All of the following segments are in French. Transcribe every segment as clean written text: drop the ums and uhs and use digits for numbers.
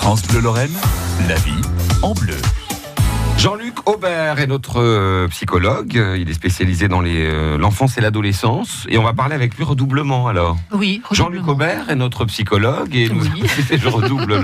France Bleu Lorraine, la vie en bleu. Jean-Luc Aubert est notre psychologue. Il est spécialisé dans l'enfance et l'adolescence. Et on va parler avec lui redoublement alors. Oui, redoublement. Jean-Luc Aubert est notre psychologue et je redouble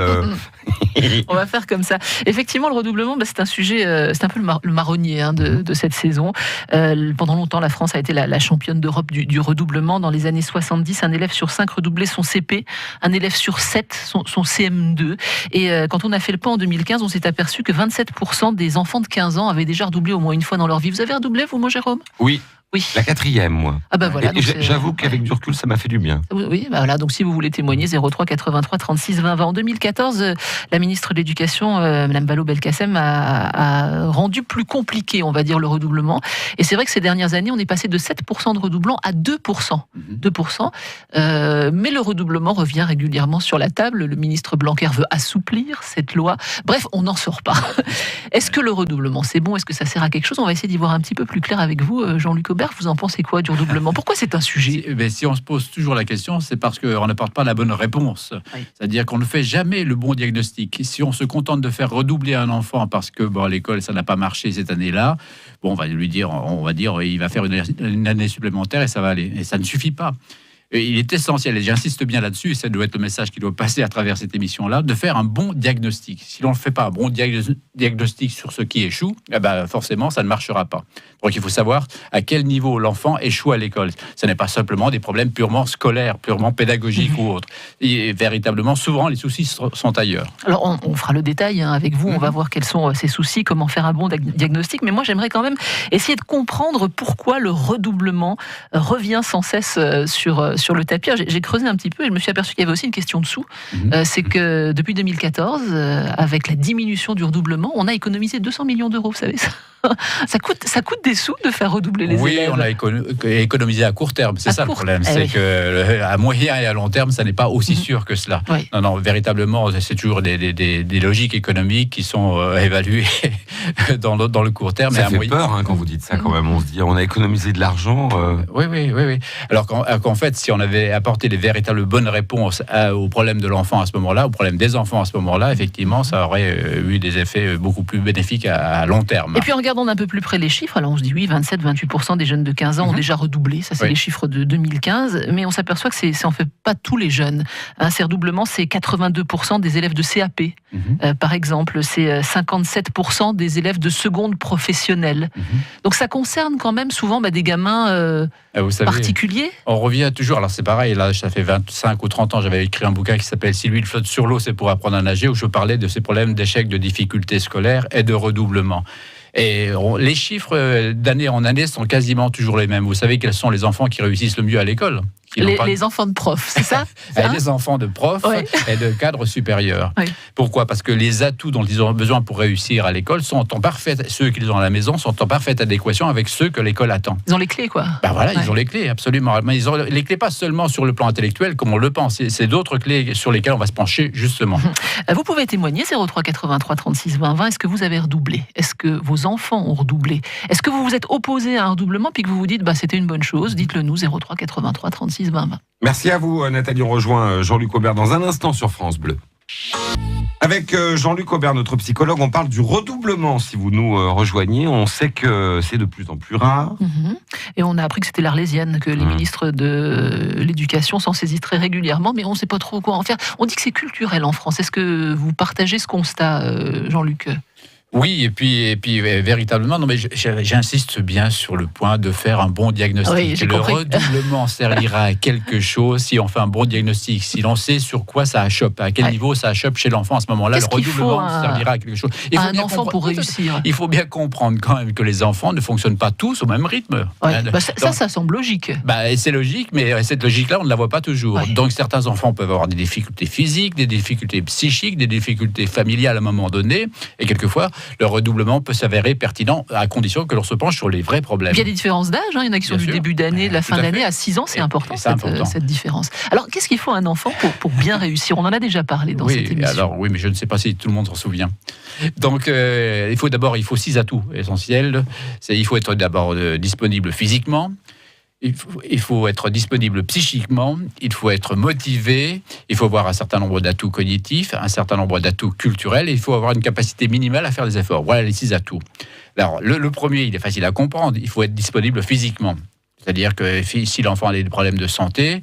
On va faire comme ça. Effectivement, le redoublement, c'est un sujet, c'est un peu le marronnier de cette saison. Pendant longtemps, la France a été la championne d'Europe du redoublement. Dans les années 70, un élève sur 5 redoublait son CP, un élève sur 7 son CM2. Et quand on a fait le point en 2015, on s'est aperçu que 27% des enfants de 15 ans avaient déjà redoublé au moins une fois dans leur vie. Vous avez redoublé, vous, moi, Jérôme ? Oui. Oui. La 4e, moi. Ah bah voilà. Et j'avoue qu'avec du recul, ça m'a fait du bien. Oui, bah voilà. Donc si vous voulez témoigner, 03 83 36 20 20. En 2014, la ministre de l'Éducation, Madame Vallaud-Belkacem, a rendu plus compliqué, on va dire, le redoublement. Et c'est vrai que ces dernières années, on est passé de 7% de redoublement à 2%. 2%. Mais le redoublement revient régulièrement sur la table. Le ministre Blanquer veut assouplir cette loi. Bref, on n'en sort pas. Est-ce que le redoublement, c'est bon ? Est-ce que ça sert à quelque chose ? On va essayer d'y voir un petit peu plus clair avec vous, Jean-Luc Aubert. Vous en pensez quoi du redoublement ? Pourquoi c'est un sujet ? Si on se pose toujours la question, c'est parce qu'on n'apporte pas la bonne réponse. Oui. C'est-à-dire qu'on ne fait jamais le bon diagnostic. Si on se contente de faire redoubler un enfant parce que à l'école ça n'a pas marché cette année-là, on va dire il va faire une année supplémentaire et ça va aller. Et ça ne suffit pas. Et il est essentiel, et j'insiste bien là-dessus, et ça doit être le message qui doit passer à travers cette émission-là, de faire un bon diagnostic. Si l'on ne fait pas un bon diagnostic sur ce qui échoue, forcément, ça ne marchera pas. Donc il faut savoir à quel niveau l'enfant échoue à l'école. Ce n'est pas simplement des problèmes purement scolaires, purement pédagogiques ou autres. Et véritablement, souvent, les soucis sont ailleurs. Alors, on fera le détail avec vous, on va voir quels sont ces soucis, comment faire un bon diagnostic, mais moi, j'aimerais quand même essayer de comprendre pourquoi le redoublement revient sans cesse sur le tapis. J'ai creusé un petit peu et je me suis aperçu qu'il y avait aussi une question dessous. C'est que depuis 2014, avec la diminution du redoublement, on a économisé 200 millions d'euros, vous savez ça. Ça coûte des sous de faire redoubler les élèves. Oui, on a économisé à court terme, c'est ça le problème. C'est que à moyen et à long terme, ça n'est pas aussi sûr que cela. Oui. Non, véritablement, c'est toujours des logiques économiques qui sont évaluées dans le court terme. Ça fait peur quand vous dites ça quand même. On se dit, on a économisé de l'argent. Oui. Alors qu'en fait, si on avait apporté les véritables bonnes réponses au problème de l'enfant à ce moment-là, au problème des enfants à ce moment-là, effectivement, ça aurait eu des effets beaucoup plus bénéfiques à long terme. Et puis regardons d'un peu plus près les chiffres. Alors on se dit 27-28% des jeunes de 15 ans ont déjà redoublé. Ça, c'est les chiffres de 2015. Mais on s'aperçoit que c'est en fait pas tous les jeunes. Ces redoublements, c'est 82% des élèves de CAP. Par exemple, c'est 57% des élèves de seconde professionnelle. Donc ça concerne quand même souvent des gamins vous savez, particuliers. On revient toujours, alors c'est pareil, là ça fait 25 ou 30 ans, j'avais écrit un bouquin qui s'appelle « Si l'huile flotte sur l'eau, c'est pour apprendre à nager » où je parlais de ces problèmes d'échec, de difficultés scolaires et de redoublement. Et les chiffres d'année en année sont quasiment toujours les mêmes. Vous savez quels sont les enfants qui réussissent le mieux à l'école ? Les enfants de profs, c'est ça ? Les enfants de profs et de cadres supérieurs. Oui. Pourquoi ? Parce que les atouts dont ils ont besoin pour réussir à l'école ceux qu'ils ont à la maison sont en parfaite adéquation avec ceux que l'école attend. Ils ont les clés, quoi. Ils ont les clés, absolument. Mais ils ont les clés pas seulement sur le plan intellectuel, comme on le pense. C'est d'autres clés sur lesquelles on va se pencher, justement. Vous pouvez témoigner, 03 83 36 20 20. Est-ce que vous avez redoublé ? Est-ce que vos enfants ont redoublé ? Est-ce que vous vous êtes opposé à un redoublement puis que vous vous dites c'était une bonne chose ? Dites-le nous, 03 83 36 20 20. Merci à vous, Nathalie. On rejoint Jean-Luc Aubert dans un instant sur France Bleu. Avec Jean-Luc Aubert, notre psychologue, on parle du redoublement. Si vous nous rejoignez, on sait que c'est de plus en plus rare. Et on a appris que c'était l'Arlésienne, que les ministres de l'Éducation s'en saisissent très régulièrement, mais on ne sait pas trop quoi en faire. On dit que c'est culturel en France. Est-ce que vous partagez ce constat, Jean-Luc ? Oui, et puis véritablement, non, mais j'insiste bien sur le point de faire un bon diagnostic. Oui, j'ai compris. Le redoublement servira à quelque chose si on fait un bon diagnostic, si l'on sait sur quoi ça achoppe, à quel niveau ça achoppe chez l'enfant à ce moment-là. Qu'est-ce le redoublement servira à quelque chose. Un enfant pour réussir. Il faut bien comprendre quand même que les enfants ne fonctionnent pas tous au même rythme. Ça semble logique. C'est logique, mais cette logique-là, on ne la voit pas toujours. Ouais. Donc certains enfants peuvent avoir des difficultés physiques, des difficultés psychiques, des difficultés familiales à un moment donné, et quelquefois, le redoublement peut s'avérer pertinent à condition que l'on se penche sur les vrais problèmes. Il y a des différences d'âge, il y en a qui sont du début d'année, de la fin d'année, à 6 ans, c'est important, cette différence. Alors, qu'est-ce qu'il faut à un enfant pour bien réussir ? On en a déjà parlé dans cette émission. Oui, mais je ne sais pas si tout le monde s'en souvient. Donc, il faut 6 atouts essentiels. Il faut être d'abord disponible physiquement. Il faut être disponible psychiquement, il faut être motivé, il faut avoir un certain nombre d'atouts cognitifs, un certain nombre d'atouts culturels, et il faut avoir une capacité minimale à faire des efforts. Voilà les 6 atouts. Alors, le premier, il est facile à comprendre, il faut être disponible physiquement. C'est-à-dire que si l'enfant a des problèmes de santé,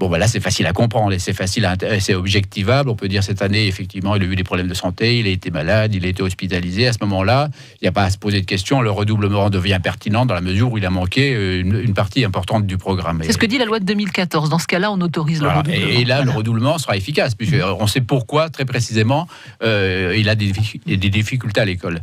là c'est facile à comprendre et c'est objectivable. On peut dire cette année, effectivement, il a eu des problèmes de santé, il a été malade, il a été hospitalisé. À ce moment-là, il n'y a pas à se poser de questions. Le redoublement devient pertinent dans la mesure où il a manqué une partie importante du programme. C'est ce que dit la loi de 2014. Dans ce cas-là, on autorise le redoublement. Et là, le redoublement sera efficace, puisqu'on sait pourquoi, très précisément, il a des difficultés à l'école.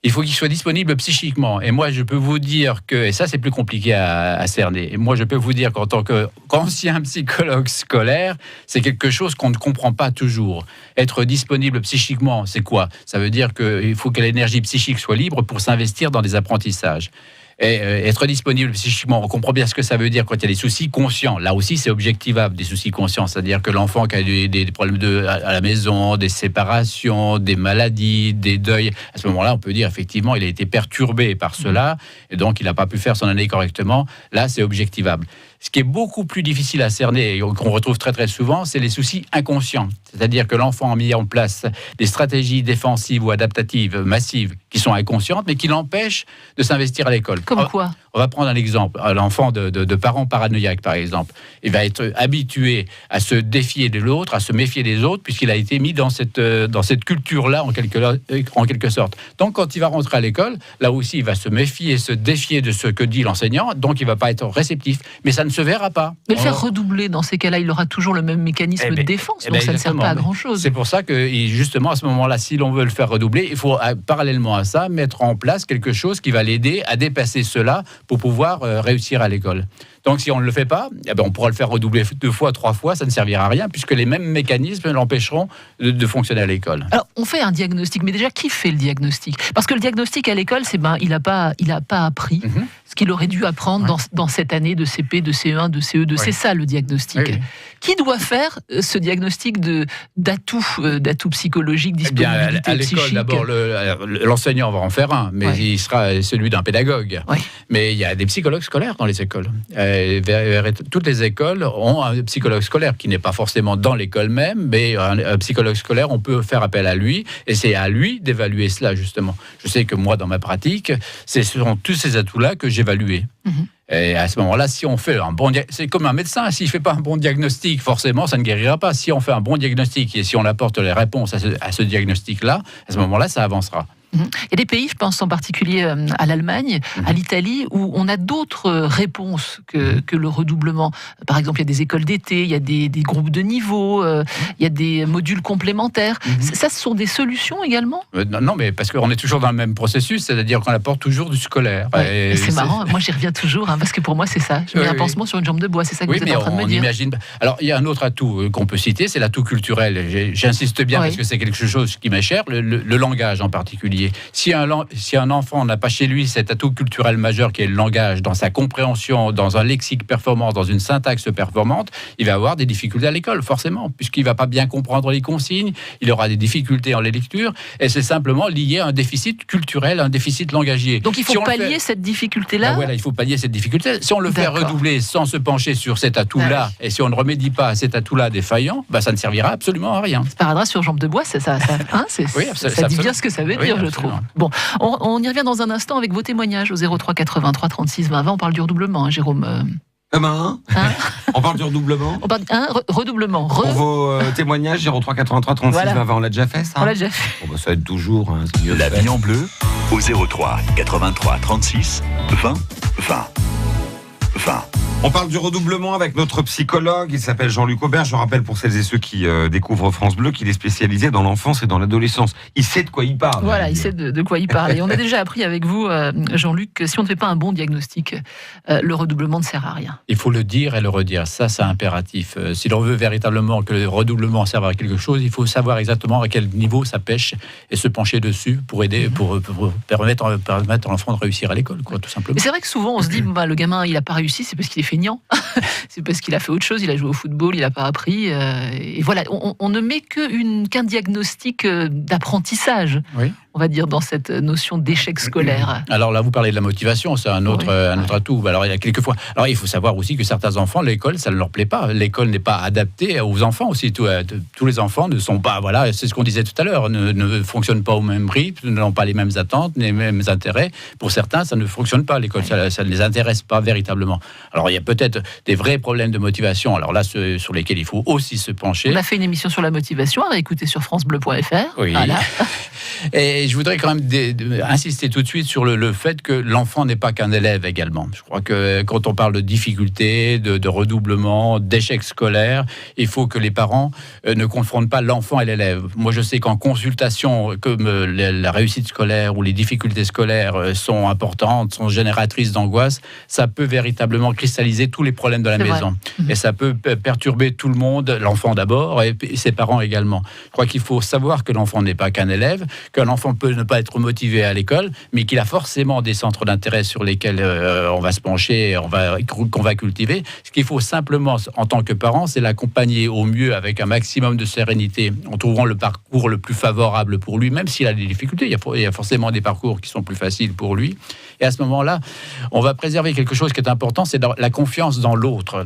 Il faut qu'il soit disponible psychiquement. Et moi, je peux vous dire que, et ça, c'est plus compliqué à cerner. Et moi, je peux vous dire qu'en tant qu'ancien psychologue scolaire, c'est quelque chose qu'on ne comprend pas toujours. Être disponible psychiquement, c'est quoi ? Ça veut dire qu'il faut que l'énergie psychique soit libre pour s'investir dans des apprentissages. Et être disponible psychiquement, on comprend bien ce que ça veut dire quand il y a des soucis conscients. Là aussi, c'est objectivable, des soucis conscients. C'est-à-dire que l'enfant qui a des problèmes à la maison, des séparations, des maladies, des deuils, à ce moment-là, on peut dire effectivement, il a été perturbé par cela, et donc il n'a pas pu faire son année correctement. Là, c'est objectivable. Ce qui est beaucoup plus difficile à cerner et qu'on retrouve très très souvent, c'est les soucis inconscients. C'est-à-dire que l'enfant a mis en place des stratégies défensives ou adaptatives massives qui sont inconscientes, mais qui l'empêchent de s'investir à l'école. Comme quoi ? On va prendre un exemple. L'enfant de parents paranoïaques, par exemple. Il va être habitué à se défier de l'autre, à se méfier des autres, puisqu'il a été mis dans cette culture-là, en quelque sorte. Donc, quand il va rentrer à l'école, là aussi, il va se méfier, se défier de ce que dit l'enseignant, donc il ne va pas être réceptif. Mais ça ne se verra pas. Mais le faire redoubler, dans ces cas-là, il aura toujours le même mécanisme de défense, donc ça ne sert pas à grand-chose. C'est pour ça que, justement, à ce moment-là, si l'on veut le faire redoubler, il faut, parallèlement à ça, mettre en place quelque chose qui va l'aider à dépasser cela pour pouvoir réussir à l'école. Donc, si on ne le fait pas, on pourra le faire redoubler 2 fois, 3 fois, ça ne servira à rien, puisque les mêmes mécanismes l'empêcheront de fonctionner à l'école. Alors, on fait un diagnostic, mais déjà, qui fait le diagnostic ? Parce que le diagnostic à l'école, c'est il n'a pas appris ce qu'il aurait dû apprendre dans cette année de CP, de CE1, de CE2. C'est ça, le diagnostic. Oui. Qui doit faire ce diagnostic d'atouts psychologiques, disponibilité psychique ? À l'école, d'abord, l'enseignant va en faire un, mais il sera celui d'un pédagogue. Oui. Mais il y a des psychologues scolaires dans les écoles. Toutes les écoles ont un psychologue scolaire qui n'est pas forcément dans l'école même, mais un psychologue scolaire, on peut faire appel à lui, et c'est à lui d'évaluer cela, justement. Je sais que moi, dans ma pratique, ce sont tous ces atouts-là que j'évaluais. Et à ce moment-là, si on fait un bon c'est comme un médecin, s'il ne fait pas un bon diagnostic, forcément, ça ne guérira pas. Si on fait un bon diagnostic et si on apporte les réponses à ce diagnostic-là, à ce moment-là, ça avancera. Il y a des pays, je pense en particulier à l'Allemagne, à l'Italie, où on a d'autres réponses que le redoublement. Par exemple, il y a des écoles d'été, il y a des groupes de niveau, il y a des modules complémentaires. Ça, ce sont des solutions également ? Non, mais parce qu'on est toujours dans le même processus, c'est-à-dire qu'on apporte toujours du scolaire. Ouais, c'est marrant, moi j'y reviens toujours, parce que pour moi c'est ça. Je mets un pansement sur une jambe de bois, c'est ça que vous êtes en train de me dire. Imagine... Alors, il y a un autre atout qu'on peut citer, c'est l'atout culturel. J'insiste bien parce que c'est quelque chose qui m'est cher, le langage en particulier. Si un enfant n'a pas chez lui cet atout culturel majeur qui est le langage, dans sa compréhension, dans un lexique performant, dans une syntaxe performante, il va avoir des difficultés à l'école, forcément, puisqu'il ne va pas bien comprendre les consignes, il aura des difficultés en les lectures, et c'est simplement lié à un déficit culturel, un déficit langagier. Donc il faut pallier cette difficulté-là ? Voilà, il faut pallier cette difficulté. Si on le fait redoubler sans se pencher sur cet atout-là, et si on ne remédie pas à cet atout-là défaillant, ça ne servira absolument à rien. Sparadrap sur jambe de bois, ça dit bien ce que ça veut dire, je trouve. Bon, on y revient dans un instant avec vos témoignages au 03 83 36 20 20. On parle du redoublement, Jérôme. On parle du redoublement. On parle redoublement. Pour vos témoignages, 03 83 36 20 20. On l'a déjà fait, ça ? On l'a déjà fait. Ça aide toujours. C'est mieux. La vie en bleu au 03 83 36 20 20 20. On parle du redoublement avec notre psychologue, il s'appelle Jean-Luc Aubert. Je rappelle pour celles et ceux qui découvrent France Bleu qu'il est spécialisé dans l'enfance et dans l'adolescence. Il sait de quoi il parle. Voilà, il sait de quoi il parle. Et on a déjà appris avec vous, Jean-Luc, que si on ne fait pas un bon diagnostic, le redoublement ne sert à rien. Il faut le dire et le redire, ça c'est impératif. Si l'on veut véritablement que le redoublement serve à quelque chose, il faut savoir exactement à quel niveau ça pêche et se pencher dessus pour aider, pour permettre à l'enfant de réussir à l'école, tout simplement. Mais c'est vrai que souvent on se dit, le gamin il n'a pas réussi, c'est parce qu'il est fait feignant. C'est parce qu'il a fait autre chose, il a joué au football, il n'a pas appris. Et voilà, on ne met qu'un diagnostic d'apprentissage, on va dire, dans cette notion d'échec scolaire. Alors là, vous parlez de la motivation, c'est un autre atout. Alors il y a quelquefois. Alors il faut savoir aussi que certains enfants, l'école, ça ne leur plaît pas. L'école n'est pas adaptée aux enfants aussi. Tous les enfants ne sont pas, voilà, c'est ce qu'on disait tout à l'heure, ne fonctionnent pas au même rythme, n'ont pas les mêmes attentes, les mêmes intérêts. Pour certains, ça ne fonctionne pas, l'école, ça ne les intéresse pas véritablement. Alors il y a peut-être des vrais problèmes de motivation, alors là, ceux sur lesquels il faut aussi se pencher. On a fait une émission sur la motivation, à réécouter sur francebleu.fr. Oui. Voilà. Et je voudrais quand même insister tout de suite sur le fait que l'enfant n'est pas qu'un élève également. Je crois que quand on parle de difficultés, de redoublement, d'échecs scolaires, il faut que les parents ne confondent pas l'enfant et l'élève. Moi, je sais qu'en consultation, comme la réussite scolaire ou les difficultés scolaires sont importantes, sont génératrices d'angoisse, ça peut véritablement cristalliser tous les problèmes de la maison. Et ça peut perturber tout le monde, l'enfant d'abord et ses parents également. Je crois qu'il faut savoir que l'enfant n'est pas qu'un élève, qu'un enfant peut ne pas être motivé à l'école, mais qu'il a forcément des centres d'intérêt sur lesquels on va se pencher, qu'on va cultiver. Ce qu'il faut simplement, en tant que parent, c'est l'accompagner au mieux avec un maximum de sérénité, en trouvant le parcours le plus favorable pour lui, même s'il a des difficultés. Il y a forcément des parcours qui sont plus faciles pour lui. Et à ce moment-là, on va préserver quelque chose qui est important, c'est la confiance dans l'autre.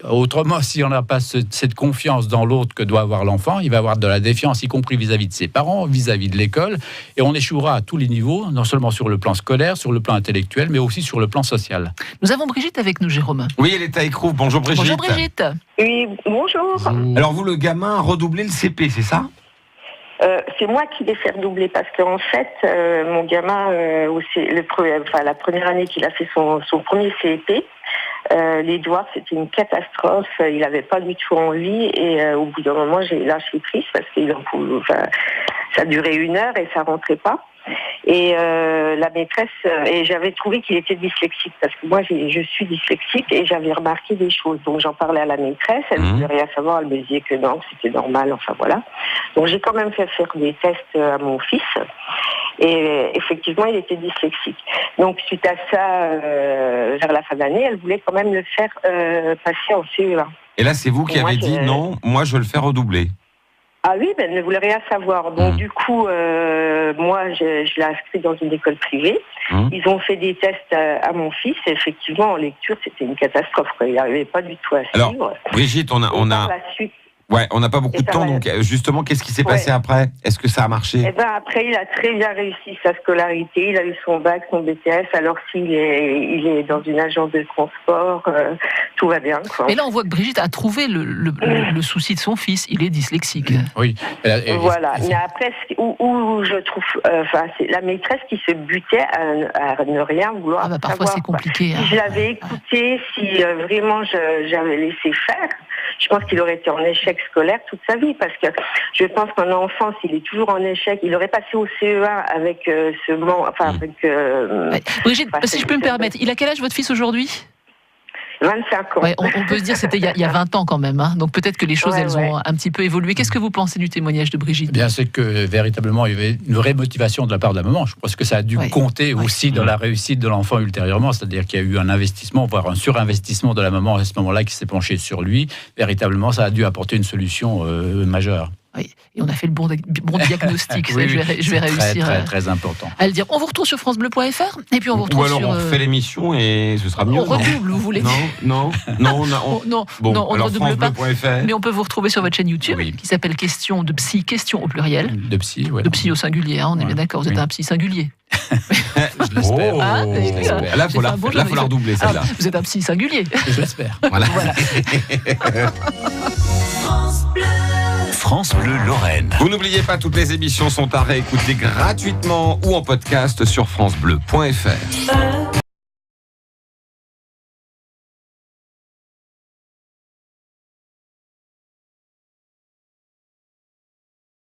Autrement, si on n'a pas cette confiance dans l'autre que doit avoir l'enfant, il va avoir de la défiance, y compris vis-à-vis de ses parents, vis-à-vis de l'école, et on échouera à tous les niveaux, non seulement sur le plan scolaire, sur le plan intellectuel, mais aussi sur le plan social. Nous avons Brigitte avec nous, Jérôme. Oui, elle est à Écrouves. Bonjour Brigitte. Bonjour Brigitte. Oui, bonjour. Alors vous, le gamin a redoublé le CP, c'est ça ? C'est moi qui l'ai fait redoubler parce qu'en fait, mon gamin, la première année qu'il a fait son premier CEP, les devoirs, c'était une catastrophe. Il n'avait pas du tout envie et au bout d'un moment, j'ai lâché prise parce que ça durait 1 heure et ça rentrait pas. Et la maîtresse, et j'avais trouvé qu'il était dyslexique parce que moi je suis dyslexique et j'avais remarqué des choses. Donc j'en parlais à la maîtresse, elle ne voulait rien savoir, elle me disait que non, que c'était normal, enfin voilà. Donc j'ai quand même fait faire des tests à mon fils et effectivement il était dyslexique. Donc suite à ça, vers la fin d'année, elle voulait quand même le faire passer en CE1. Et là c'est vous qui avez dit non, moi je veux le faire redoubler. Ah oui, elle ne voulait rien savoir. Donc du coup, moi, je l'ai inscrit dans une école privée. Ils ont fait des tests à mon fils. Et effectivement, en lecture, c'était une catastrophe. Il n'arrivait pas du tout à suivre. Alors, Brigitte, on n'a pas beaucoup de temps. Donc, justement, qu'est-ce qui s'est passé après ? Est-ce que ça a marché ? Après, il a très bien réussi sa scolarité. Il a eu son bac, son BTS. Alors, il est dans une agence de transport, tout va bien. Et là, on voit que Brigitte a trouvé le souci de son fils. Il est dyslexique. Oui. Voilà. Mais après, où je trouve, c'est la maîtresse qui se butait à ne rien vouloir savoir. Parfois, c'est compliqué. Si je l'avais écouté, si vraiment j'avais laissé faire, je pense qu'il aurait été en échec scolaire toute sa vie, parce que je pense qu'un enfant, s'il est toujours en échec, il aurait passé au CE1 avec Brigitte, si je peux me permettre, il a quel âge votre fils aujourd'hui ? 25 ans. Ouais, on peut se dire que c'était il y a 20 ans quand même. Hein. Donc peut-être que les choses, elles ont un petit peu évolué. Qu'est-ce que vous pensez du témoignage de Brigitte ? Bien, c'est que véritablement, il y avait une vraie motivation de la part de la maman. Je pense que ça a dû compter aussi dans la réussite de l'enfant ultérieurement. C'est-à-dire qu'il y a eu un investissement, voire un surinvestissement de la maman à ce moment-là qui s'est penché sur lui. Véritablement, ça a dû apporter une solution majeure. Oui, et on a fait le bon diagnostic. Je vais réussir très important. À le dire. On vous retrouve sur francebleu.fr et puis on vous retrouve sur... Ou alors on refait l'émission et ce sera mieux. On redouble, vous voulez dire ? Non, on ne redouble pas. Mais on peut vous retrouver sur votre chaîne YouTube qui s'appelle Question de psy, question au pluriel. De psy, De psy au singulier, on est bien d'accord. Vous êtes un psy singulier. Je l'espère. Là, il faut la redoubler, celle-là. Vous êtes un psy singulier. Je l'espère. Voilà. France Bleu Lorraine. Vous n'oubliez pas, toutes les émissions sont à réécouter gratuitement ou en podcast sur francebleu.fr.